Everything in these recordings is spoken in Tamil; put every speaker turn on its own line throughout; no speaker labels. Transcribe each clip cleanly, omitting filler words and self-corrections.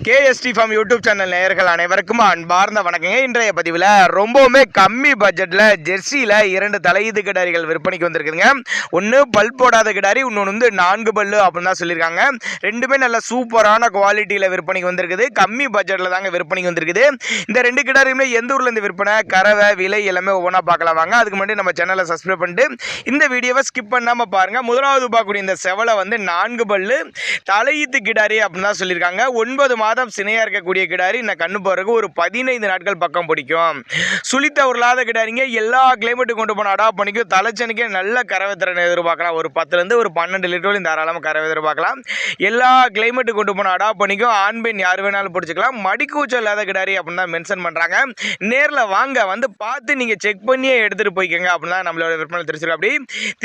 கேஎஸ்டி ஃபார்ம் யூடியூப் சேனல் நேயர்கள் அனைவருக்கும் அன்பார்ந்த வணக்கங்க. இன்றைய பதிவில் ரொம்பவுமே கம்மி பட்ஜெட்டில் ஜெர்சியில் 2 தலையீது கிடாரிகள் விற்பனைக்கு வந்திருக்குதுங்க. ஒன்று பல் போடாத கிடாரி, இன்னொன்று வந்து 4 பல்லு அப்படின்னு தான் சொல்லியிருக்காங்க. ரெண்டுமே நல்ல சூப்பரான குவாலிட்டியில் விற்பனைக்கு வந்திருக்குது. கம்மி பட்ஜெட்டில் தாங்க விற்பனைக்கு வந்திருக்குது. இந்த 2 கிடாரியுமே எந்த ஊரில் இருந்து விற்பனை, கறவை, விலை எல்லாமே ஒவ்வொன்றா பார்க்கலாம் வாங்க. அதுக்கு முன்னாடி நம்ம சேனலை சப்ஸ்கிரைப் பண்ணிட்டு இந்த வீடியோவை ஸ்கிப் பண்ணாமல் பாருங்கள். முதலாவது பார்க்கக்கூடிய இந்த செவலை வந்து 4 பல்லு தலையீத்து கிடாரி அப்படின்னு தான் சொல்லியிருக்காங்க. 9 மாதம் சினையாக இருக்கக்கூடிய கிடாரி. இந்த கண்ணு போகிறதுக்கு ஒரு 15 நாட்கள் பக்கம் பிடிக்கும். சுழித்த உருளாத கிடாரிங்க. எல்லா கிளைமேட்டுக்கு கொண்டு போன அடாப்ட் பண்ணிக்கும். தலைச்சனுக்கே நல்ல கறவை திறனை எதிர்பார்க்கலாம். ஒரு 10லேருந்து ஒரு 12 லிட்டர் தாராளமாக கறவை எதிர்பார்க்கலாம். எல்லா கிளைமேட்டுக்கு கொண்டு போன அடாப்ட் பண்ணிக்கும். ஆண் பெண் யார் வேணாலும் பிடிச்சிக்கலாம். மடிக்கூச்சல் இல்லாத கிடாரி அப்படின்னு தான் மென்ஷன் பண்ணுறாங்க. நேரில் வாங்க, வந்து பார்த்து நீங்கள் செக் பண்ணியே எடுத்துகிட்டு போய்க்கோங்க அப்படின்னு தான் நம்மளோட விற்பனை தெரிஞ்சிருக்கோம். அப்படி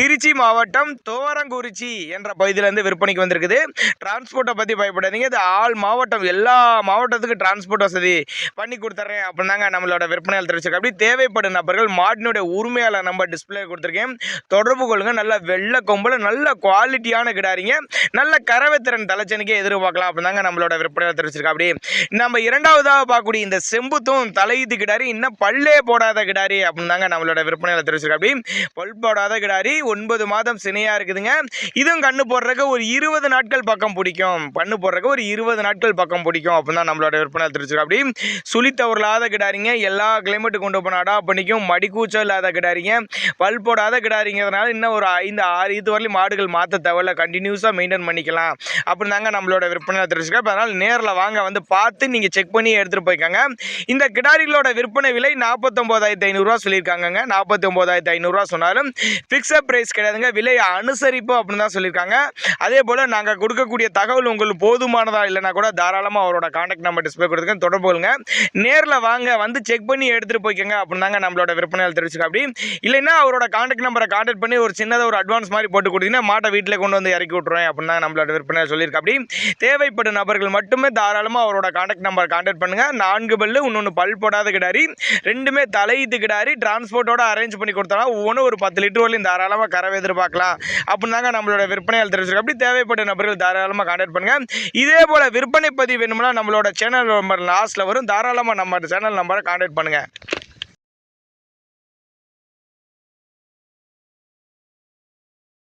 திருச்சி மாவட்டம் தோரங்குறிச்சி என்ற பகுதியிலேருந்து விற்பனைக்கு வந்திருக்குது. டிரான்ஸ்போர்ட்டை பற்றி பயப்படாதீங்க. இது ஆல் மாவட்டம், எல்லா மாவட்டத்துக்கு டிரான்ஸ்போர்ட் வசதி பண்ணி கொடுத்துட்றேன் அப்படின்னு தாங்க நம்மளோட விற்பனையால் தெரிவிச்சிருக்கேன். அப்படி தேவைப்படும் நபர்கள் மாட்டினுடைய உரிமையாளர் நம்பர் டிஸ்பிளே கொடுத்துருக்கேன், தொடர்பு கொள்ளுங்க. நல்ல வெள்ளை கொம்புல நல்ல குவாலிட்டியான கிடாரிங்க. நல்ல கறவை திறன் தலைச்சனுக்கே எதிர்பார்க்கலாம் அப்படின்னு தாங்க நம்மளோட விற்பனையால் தெரிவிச்சிருக்கேன். அப்படி நம்ம இரண்டாவதாக பார்க்கக்கூடிய இந்த செம்புத்தும் தலையீத்து கிடாரி, இன்னும் பல்லே போடாத கிடாரி அப்படின்னு தாங்க நம்மளோட விற்பனையால் தெரிவிச்சிருக்கேன். அப்படி பல் போடாத கிடாரி, 9 மாதம் சினையாக இருக்குதுங்க. இதுவும் கண்ணு போடுறதுக்கு ஒரு 20 நாட்கள் பக்கம் பிடிக்கும். பண்ணு போடுறதுக்கு ஒரு 20 நாட்கள் பக்கம் பிடிக்கும் அப்படின்னு தான் நம்மளோட விற்பனை தெரிஞ்சிருக்கோம். அப்படி சுழித்த உருளாத கிடாரிங்க. எல்லா கிளைமேட்டு கொண்டு போன அடாப்ட் பண்ணிக்கும். மடிக்கூச்சல் இல்லாத கிடாரிங்க. பல் போடாத கிடாரிங்கிறதுனால இன்னும் ஒரு 5-6 இது வரலையும் மாடுகள் மாற்ற தேவையில்ல. கண்டினியூஸாக மெயின்டைன் பண்ணிக்கலாம் அப்படின்னு தாங்க நம்மளோட விற்பனையில் தெரிஞ்சுக்கோம். அதனால் நேரில் வாங்க, வந்து பார்த்து நீங்கள் செக் பண்ணி எடுத்துகிட்டு போய்க்காங்க. இந்த கிடாரிகளோட விற்பனை விலை 49,500 சொல்லியிருக்காங்க. 49,500 சொன்னாலும் ஃபிக்ஸட் ப்ரைஸ் கிடையாதுங்க. விலை அனுசரிப்பு அப்படின்னு தான் சொல்லியிருக்காங்க. அதே போல் நாங்கள் கொடுக்கக்கூடிய தகவல் உங்களுக்கு போதுமானதா இல்லைனா கூட தாராளமாக அவரோட கான்டாக்ட் நம்பர் டிஸ்பிளே கொடுத்துருக்கேன், தொடர்பு கொள்ளுங்க. நேரில் வாங்க, வந்து செக் பண்ணி எடுத்துகிட்டு போய்க்கோங்க அப்படின்னு தாங்க நம்மளோட விற்பனையால் தெரிவிச்சுக்க. அப்படி இல்லைன்னா அவரோட கான்டாக்ட் நம்பரை கான்டாக்ட் பண்ணி ஒரு சின்னதாக ஒரு அட்வான்ஸ் மாதிரி போட்டு கொடுத்தீங்கன்னா மாட்டை வீட்டில் கொண்டு வந்து இறக்கி விட்ருவேன் அப்படின்னு தான் நம்மளோட விற்பனையால் சொல்லியிருக்கேன். அப்படி தேவைப்படும் நபர்கள் மட்டுமே தாராளமாக அவரோட கான்டாக்ட் நம்பர் கான்டாக்ட் பண்ணுங்கள். 4 பல்லு, இன்னொன்று பல் போடாத கிடாரி, ரெண்டுமே தலையீத்து கிடாரி. டிரான்ஸ்போர்ட்டோட அரேஞ்ச் பண்ணி கொடுத்தோம்னா ஒவ்வொன்றும் ஒரு 10 லிட்டர் வரலையும் தாராளமாக கறவை எதிர்பார்க்கலாம் அப்படின்னு தாங்க நம்மளோட விற்பனையால் தெரிவிச்சிருக்கோம். அப்படி தேவைப்பட்ட நபர்கள் தாராளமாக கான்டாக்ட் பண்ணுங்கள். இதே போல் விற்பனை பதிவு வேணும்னா நம்மளோட சேனல் நம்பர் லாஸ்ட்டில் வரும். தாராளமாக நம்ம சேனல் நம்பரை கான்டாக்ட் பண்ணுங்கள்.